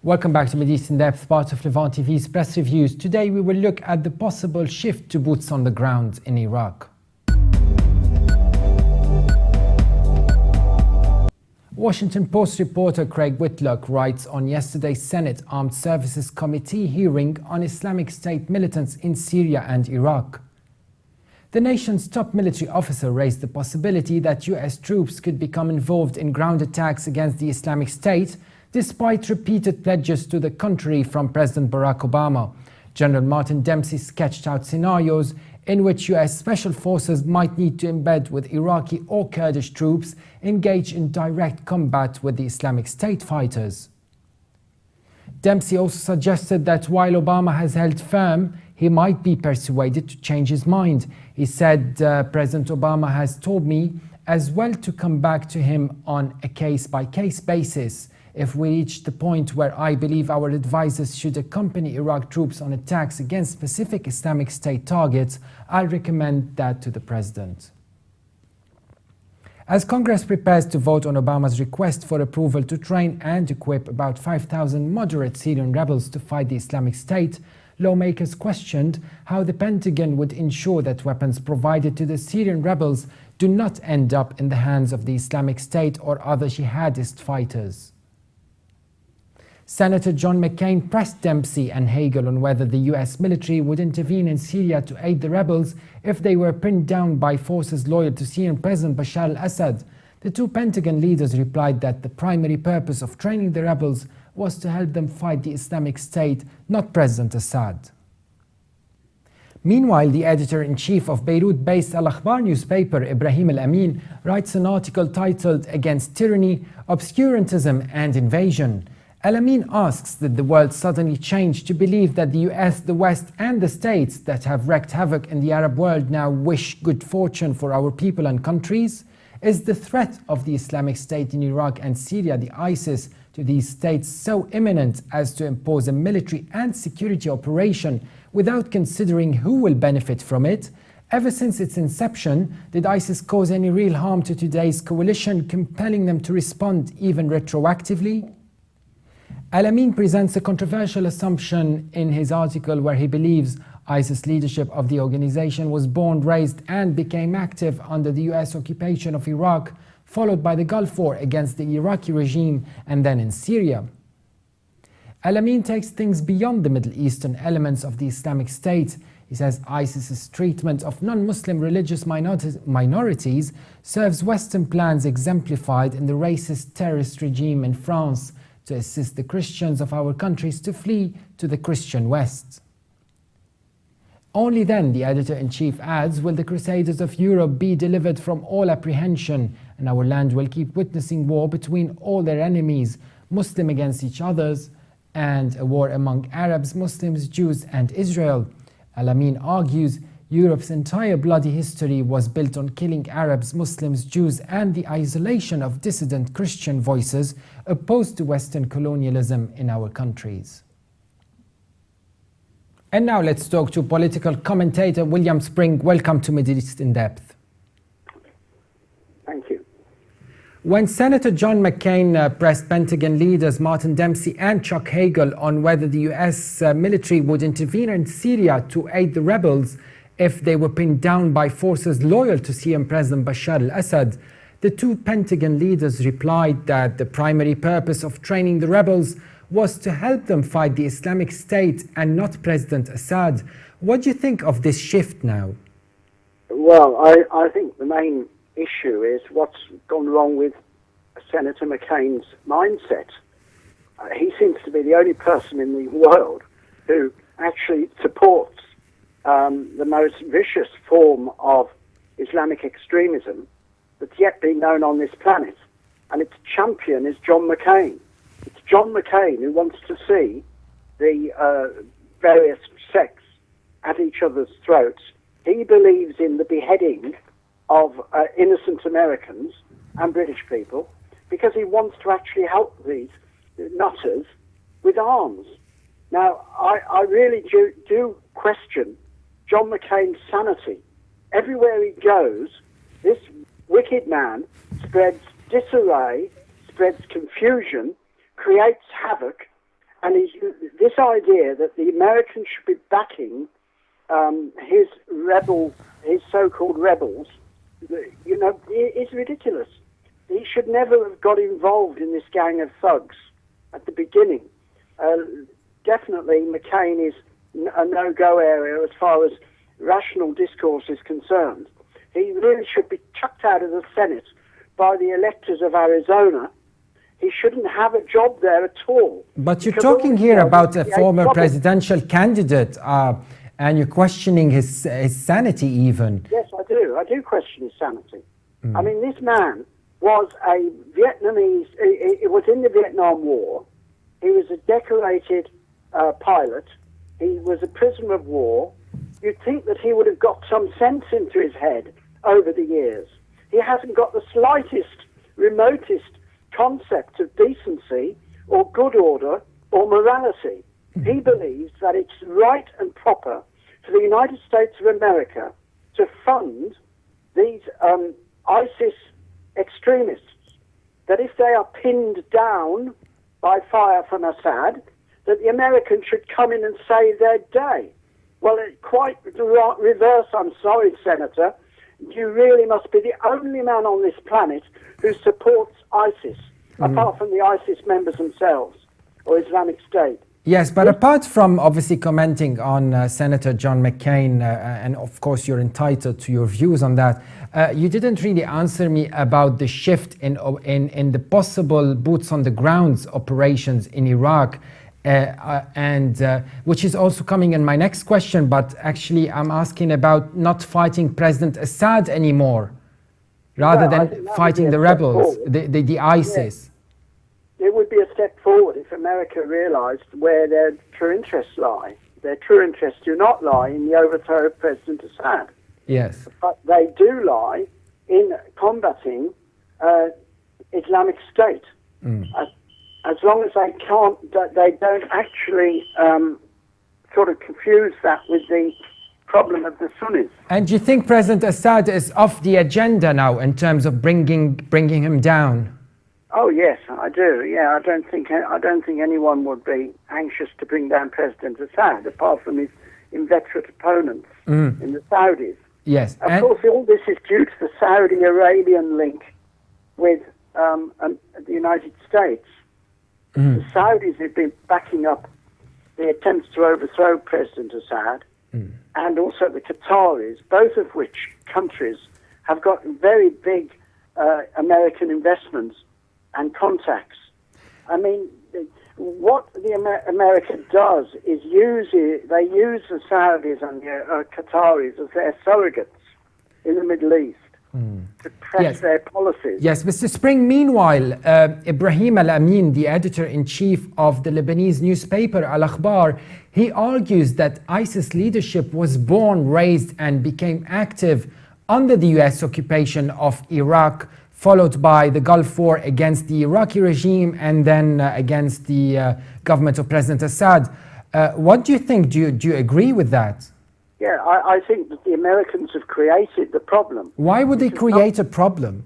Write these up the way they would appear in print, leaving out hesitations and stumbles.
Welcome back to MidEast In-Depth, part of Levant TV's Press Reviews. Today we will look at the possible shift to boots on the ground in Iraq. Washington Post reporter Craig Whitlock writes on yesterday's Senate Armed Services Committee hearing on Islamic State militants in Syria and Iraq. The nation's top military officer raised the possibility that US troops could become involved in ground attacks against the Islamic State, despite repeated pledges to the contrary from President Barack Obama. General Martin Dempsey sketched out scenarios in which US special forces might need to embed with Iraqi or Kurdish troops engaged in direct combat with the Islamic State fighters. Dempsey also suggested that while Obama has held firm, he might be persuaded to change his mind. He said, President Obama has told me as well to come back to him on a case-by-case basis. If we reach the point where I believe our advisors should accompany Iraq troops on attacks against specific Islamic State targets, I'll recommend that to the President. As Congress prepares to vote on Obama's request for approval to train and equip about 5,000 moderate Syrian rebels to fight the Islamic State, lawmakers questioned how the Pentagon would ensure that weapons provided to the Syrian rebels do not end up in the hands of the Islamic State or other jihadist fighters. Senator John Mc Cain pressed Dempsey and Hagel on whether the US military would intervene in Syria to aid the rebels if they were pinned down by forces loyal to Syrian President Bashar al-Assad. The two Pentagon leaders replied that the primary purpose of training the rebels was to help them fight the Islamic State, not President Assad. Meanwhile, the editor-in-chief of Beirut-based Al-Akhbar newspaper, Ibrahim Al-Amin, writes an article titled "Against Tyranny, Obscurantism and Invasion." Al-Amin asks that the world suddenly change to believe that the US, the West and the states that have wreaked havoc in the Arab world now wish good fortune for our people and countries. Is the threat of the Islamic State in Iraq and Syria, the ISIS, to these states so imminent as to impose a military and security operation without considering who will benefit from it? Ever since its inception, did ISIS cause any real harm to today's coalition, compelling them to respond even retroactively? Al-Amin presents a controversial assumption in his article where he believes ISIS leadership of the organization was born, raised and became active under the US occupation of Iraq, followed by the Gulf War against the Iraqi regime and then in Syria. Al-Amin takes things beyond the Middle Eastern elements of the Islamic State. He says ISIS's treatment of non-Muslim religious minorities serves Western plans exemplified in the racist terrorist regime in France to assist the Christians of our countries to flee to the Christian West. Only then, the editor-in-chief adds, will the Crusaders of Europe be delivered from all apprehension, and our land will keep witnessing war between all their enemies, Muslim against each others, and a war among Arabs, Muslims, Jews and Israel. Al-Amin argues Europe's entire bloody history was built on killing Arabs, Muslims, Jews and the isolation of dissident Christian voices opposed to Western colonialism in our countries. And now let's talk to political commentator William Spring. Welcome to MidEast In-Depth. Thank you. When Senator John Mc Cain pressed Pentagon leaders Martin Dempsey and Chuck Hagel on whether the US military would intervene in Syria to aid the rebels if they were pinned down by forces loyal to Syrian President Bashar al-Assad, the two Pentagon leaders replied that the primary purpose of training the rebels was to help them fight the Islamic State and not President Assad. What do you think of this shift now? Well, I think the main issue is what's gone wrong with Senator McCain's mindset. He seems to be the only person in the world who actually supports the most vicious form of Islamic extremism that's yet been known on this planet. And its champion is John McCain. It's John McCain who wants to see the various sects at each other's throats. He believes in the beheading of innocent Americans and British people because he wants to actually help these nutters with arms. Now, I really do question John McCain's sanity. Everywhere he goes, this wicked man spreads disarray, spreads confusion, creates havoc, And this idea that the Americans should be backing his so-called rebels, is ridiculous. He should never have got involved in this gang of thugs at the beginning. Definitely, McCain is a no-go area as far as rational discourse is concerned. He really should be chucked out of the Senate by the electors of Arizona. He shouldn't have a job there at all. But you're talking here about a former presidential candidate, and you're questioning his sanity even. Yes, I do. I do question his sanity. I mean, this man was a Vietnamese, he was in the Vietnam War. He was a decorated pilot. He was a prisoner of war. You'd think that he would have got some sense into his head over the years. He hasn't got the slightest, remotest concept of decency or good order or morality. He believes that it's right and proper for the United States of America to fund these ISIS extremists, that if they are pinned down by fire from Assad, that the Americans should come in and save their day. Well, it's quite the reverse, I'm sorry, Senator. You really must be the only man on this planet who supports ISIS, apart from the ISIS members themselves, or Islamic State. Yes, but apart from obviously commenting on Senator John McCain, and of course you're entitled to your views on that, you didn't really answer me about the shift in the possible boots on the ground operations in Iraq, and which is also coming in my next question, but actually I'm asking about not fighting President Assad anymore, rather than fighting the rebels, the ISIS. It would be a step forward if America realized where their true interests lie. Their true interests do not lie in the overthrow of President Assad. Yes. But they do lie in combating Islamic State. As long as they don't actually sort of confuse that with the problem of the Sunnis. And do you think President Assad is off the agenda now in terms of bringing him down? Oh yes, I do. Yeah, I don't think anyone would be anxious to bring down President Assad, apart from his inveterate opponents in the Saudis. Yes, of course, all this is due to the Saudi Arabian link with the United States. The Saudis have been backing up the attempts to overthrow President Assad, and also the Qataris, both of which countries have got very big American investments and contacts. I mean, what America does is they use the Saudis and the Qataris as their surrogates in the Middle East to press their policies. Yes, Mr. Spring, meanwhile, Ibrahim Al-Amin, the editor-in-chief of the Lebanese newspaper Al-Akhbar, he argues that ISIS leadership was born, raised and became active under the US occupation of Iraq, followed by the Gulf War against the Iraqi regime and then against the government of President Assad. What do you think? Do you agree with that? Yeah, I think that the Americans have created the problem. Why would they create a problem?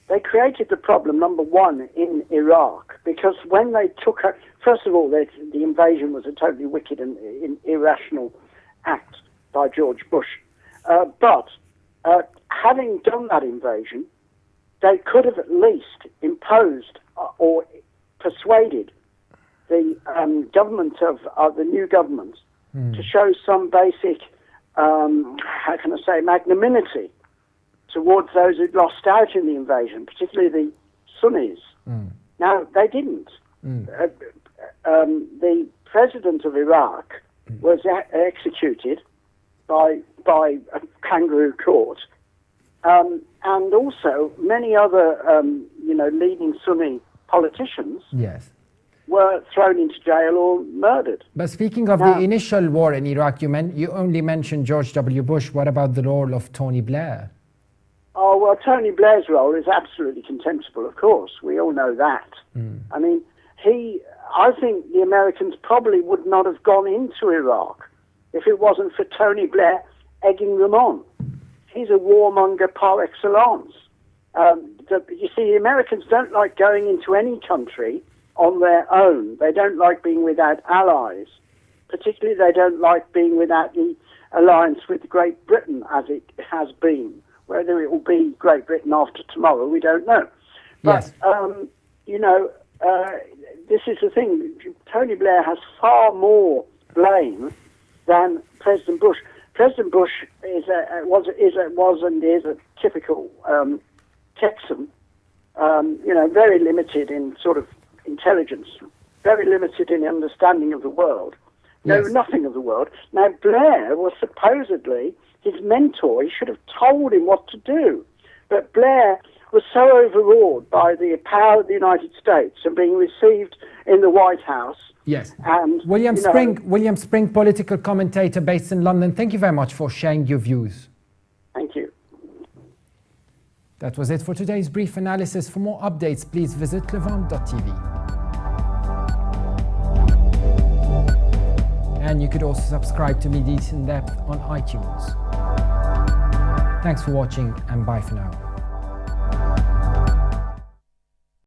They created the problem, number one, in Iraq, because when they took... First of all, the invasion was a totally wicked and irrational act by George Bush. But having done that invasion, they could have at least imposed or persuaded the government of the new government to show some basic, how can I say, magnanimity towards those who'd lost out in the invasion, particularly the Sunnis. Now, they didn't. The president of Iraq was executed by a kangaroo court. And also many other, leading Sunni politicians were thrown into jail or murdered. But speaking of the initial war in Iraq, you only mentioned George W. Bush. What about the role of Tony Blair? Oh, well, Tony Blair's role is absolutely contemptible, of course. We all know that. I mean, I think the Americans probably would not have gone into Iraq if it wasn't for Tony Blair egging them on. He's a warmonger par excellence. You see, the Americans don't like going into any country on their own. They don't like being without allies. Particularly, they don't like being without the alliance with Great Britain, as it has been. Whether it will be Great Britain after tomorrow, we don't know. But, this is the thing. Tony Blair has far more blame than President Bush. President Bush was a typical Texan, very limited in sort of intelligence, very limited in understanding of the world, nothing of the world. Now, Blair was supposedly his mentor. He should have told him what to do. But Blair was so overawed by the power of the United States and being received in the White House. Yes. And William Spring, political commentator based in London, thank you very much for sharing your views. Thank you. That was it for today's brief analysis. For more updates, please visit levant.tv. And you could also subscribe to MidEast In-Depth on iTunes. Thanks for watching, and bye for now.